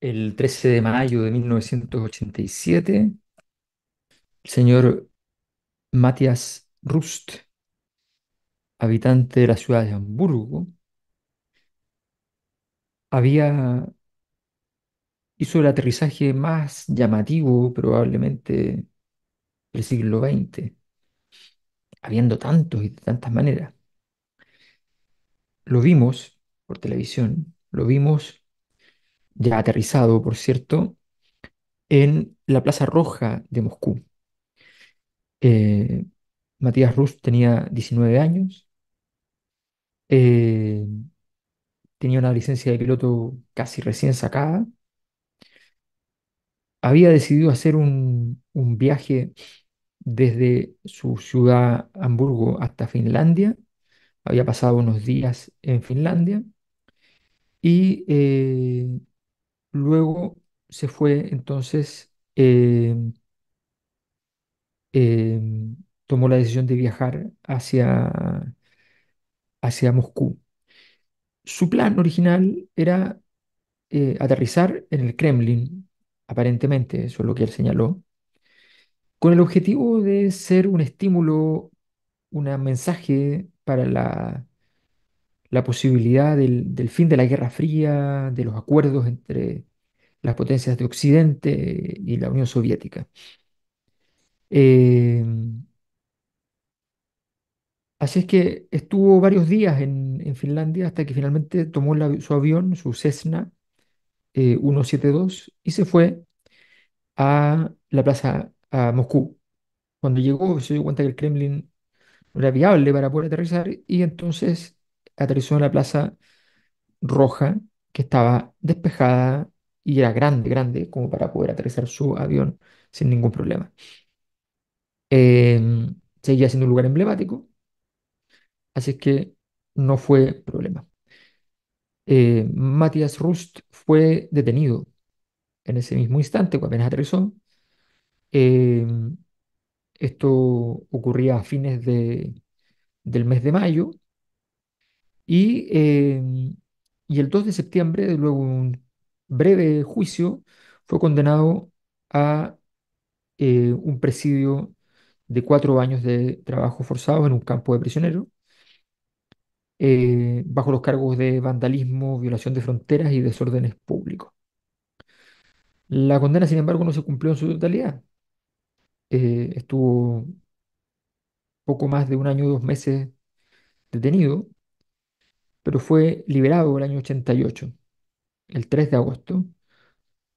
El 13 de mayo de 1987, el señor Matthias Rust, habitante de la ciudad de Hamburgo, había hizo el aterrizaje más llamativo probablemente del siglo XX, habiendo tantos y de tantas maneras. Lo vimos por televisión, lo vimos ya aterrizado, por cierto, en la Plaza Roja de Moscú. Eh, Matthias Rust tenía 19 años, eh, tenía una licencia de piloto casi recién sacada, había decidido hacer un viaje desde su ciudad Hamburgo hasta Finlandia, había pasado unos días en Finlandia y luego se fue entonces, eh, tomó la decisión de viajar hacia Moscú. Su plan original era aterrizar en el Kremlin, aparentemente, eso es lo que él señaló, con el objetivo de ser un estímulo, un mensaje para la posibilidad del fin de la Guerra Fría, de los acuerdos entre las potencias de Occidente y la Unión Soviética. Eh, Así es que estuvo varios días en Finlandia hasta que finalmente tomó su avión, su Cessna 172, y se fue a la plaza, a Moscú. Cuando llegó, se dio cuenta que el Kremlin no era viable para poder aterrizar y entonces aterrizó en la Plaza Roja, que estaba despejada y era grande, grande, como para poder aterrizar su avión sin ningún problema. Seguía siendo un lugar emblemático, así es que no fue problema. Matthias Rust fue detenido en ese mismo instante, cuando apenas aterrizó. Em, Esto ocurría a fines del mes de mayo. Y el 2 de septiembre, luego de un breve juicio, fue condenado a un presidio de 4 años de trabajo forzado en un campo de prisioneros, bajo los cargos de vandalismo, violación de fronteras y desórdenes públicos. La condena, sin embargo, no se cumplió en su totalidad. Estuvo poco más de un año, 2 meses detenido, pero fue liberado el año 88, el 3 de agosto,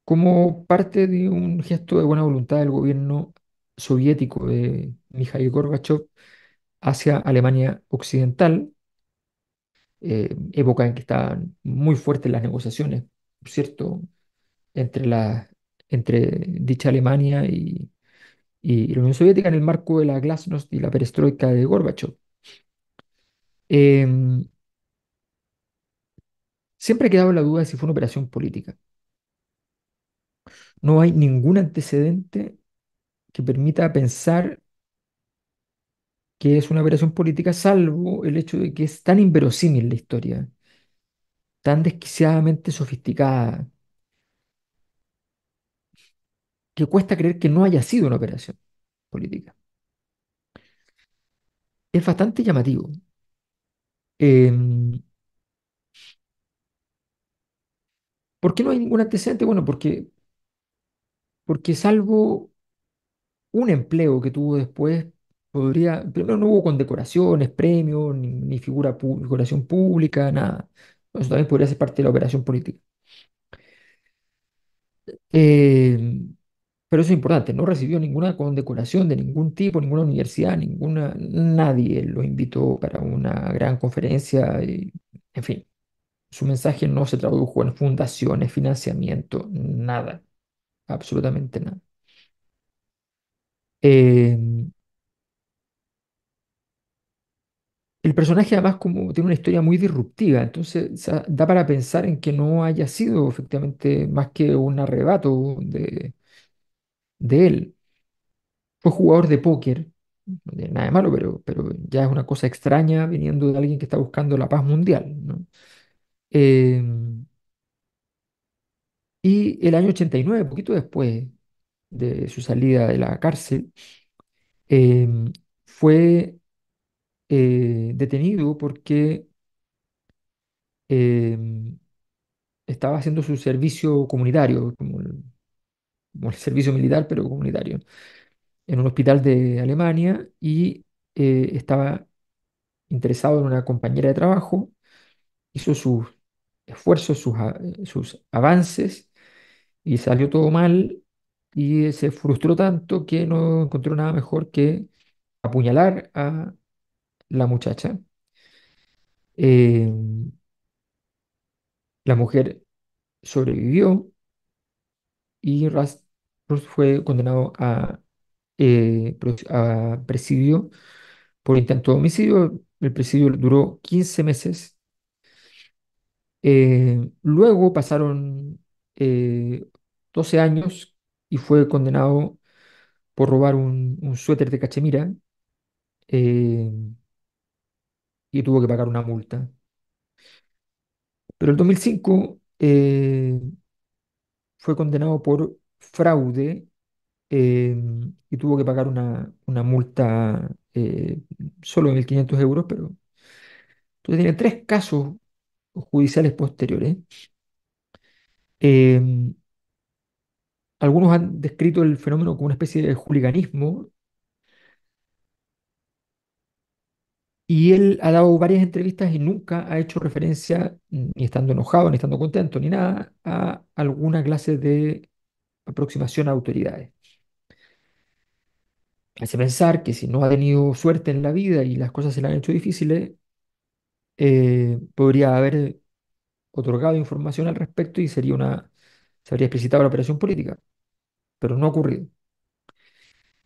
como parte de un gesto de buena voluntad del gobierno soviético de Mikhail Gorbachev hacia Alemania Occidental, época en que estaban muy fuertes las negociaciones, por cierto, entre, entre dicha Alemania y la Unión Soviética en el marco de la Glasnost y la perestroika de Gorbachev. Em, Siempre ha quedado la duda de si fue una operación política. No hay ningún antecedente que permita pensar que es una operación política, salvo el hecho de que es tan inverosímil la historia, tan desquiciadamente sofisticada, que cuesta creer que no haya sido una operación política. Es bastante llamativo. Em, ¿Por qué no hay ningún antecedente? Bueno, porque salvo un empleo que tuvo después, primero no hubo condecoraciones, premios, ni figuración pública, nada. Eso también podría ser parte de la operación política. Em, Pero eso es importante, no recibió ninguna condecoración de ningún tipo, ninguna universidad, nadie lo invitó para una gran conferencia. En fin, su mensaje no se tradujo en fundaciones, financiamiento, nada, absolutamente nada. Eh, el personaje además como tiene una historia muy disruptiva, entonces da para pensar en que no haya sido efectivamente más que un arrebato de él. Fue jugador de póker, no tiene nada de malo, pero ya es una cosa extraña viniendo de alguien que está buscando la paz mundial, ¿no? Eh, Y el año 89, poquito después de su salida de la cárcel, em, fue detenido porque em, estaba haciendo su servicio comunitario, como el servicio militar, pero comunitario, en un hospital de Alemania y estaba interesado en una compañera de trabajo, hizo sus esfuerzos, sus avances y salió todo mal y se frustró tanto que no encontró nada mejor que apuñalar a la muchacha. Eh, la mujer sobrevivió y Rust fue condenado a presidio por intento de homicidio. El presidio duró 15 meses. Luego pasaron 12 años y fue condenado por robar un suéter de cachemira eh, y tuvo que pagar una multa. Pero el 2005 fue condenado por fraude eh, y tuvo que pagar una multa solo de 1.500 euros, pero entonces tiene tres casos judiciales posteriores. Eh, Algunos han descrito el fenómeno como una especie de hooliganismo y él ha dado varias entrevistas y nunca ha hecho referencia, ni estando enojado, ni estando contento, ni nada, a alguna clase de aproximación a autoridades. Hace pensar que si no ha tenido suerte en la vida y las cosas se le han hecho difíciles, podría haber otorgado información al respecto y se habría explicitado la operación política, pero no ha ocurrido.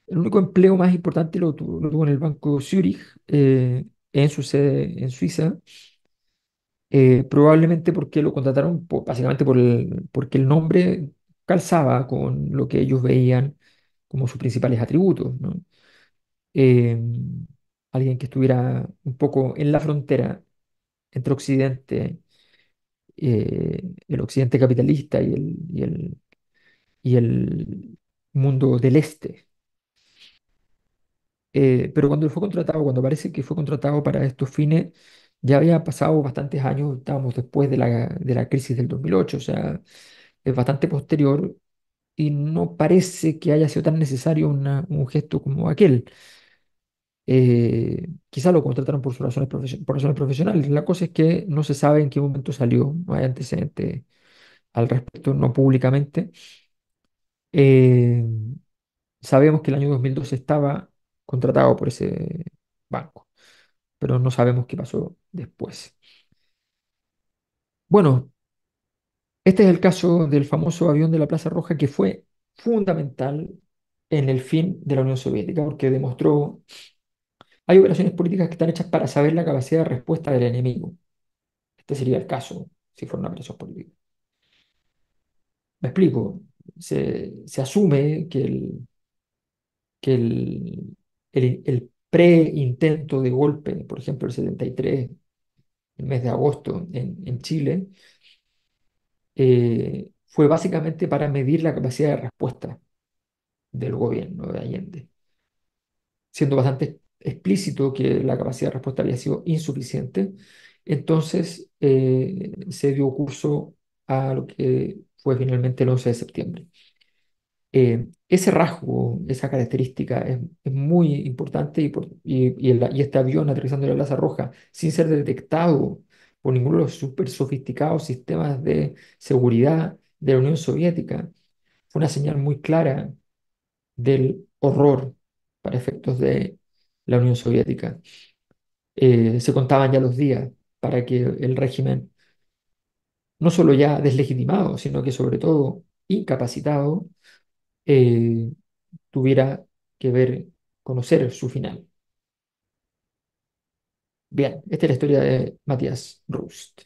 El único empleo más importante lo tuvo en el Banco Zurich, en su sede en Suiza, probablemente porque lo contrataron básicamente porque el nombre calzaba con lo que ellos veían como sus principales atributos, ¿no? Eh, Alguien que estuviera un poco en la frontera entre el occidente capitalista y el mundo del este. Pero cuando él fue contratado, cuando parece que fue contratado para estos fines, ya había pasado bastantes años, estábamos después de la crisis del 2008, o sea, es bastante posterior y no parece que haya sido tan necesario un gesto como aquel. Quizá lo contrataron por sus razones, por razones profesionales. La cosa es que no se sabe en qué momento salió, no hay antecedentes al respecto, no públicamente. Eh, Sabemos que el año 2012 estaba contratado por ese banco, pero no sabemos qué pasó después. Bueno, este es el caso del famoso avión de la Plaza Roja que fue fundamental en el fin de la Unión Soviética porque demostró, hay operaciones políticas que están hechas para saber la capacidad de respuesta del enemigo. Este sería el caso si fuera una operación política. Me explico. Se asume que el pre-intento de golpe, por ejemplo, el 73, el mes de agosto en Chile, fue básicamente para medir la capacidad de respuesta del gobierno de Allende, siendo bastante explícito que la capacidad de respuesta había sido insuficiente. Entonces se dio curso a lo que fue finalmente el 11 de septiembre. Ese rasgo, esa característica es muy importante y este avión aterrizando en la Plaza Roja sin ser detectado por ninguno de los súper sofisticados sistemas de seguridad de la Unión Soviética fue una señal muy clara del horror para efectos de la Unión Soviética. Se contaban ya los días para que el régimen, no solo ya deslegitimado, sino que sobre todo incapacitado, eh, tuviera que ver, conocer su final. Bien, esta es la historia de Matías Rust.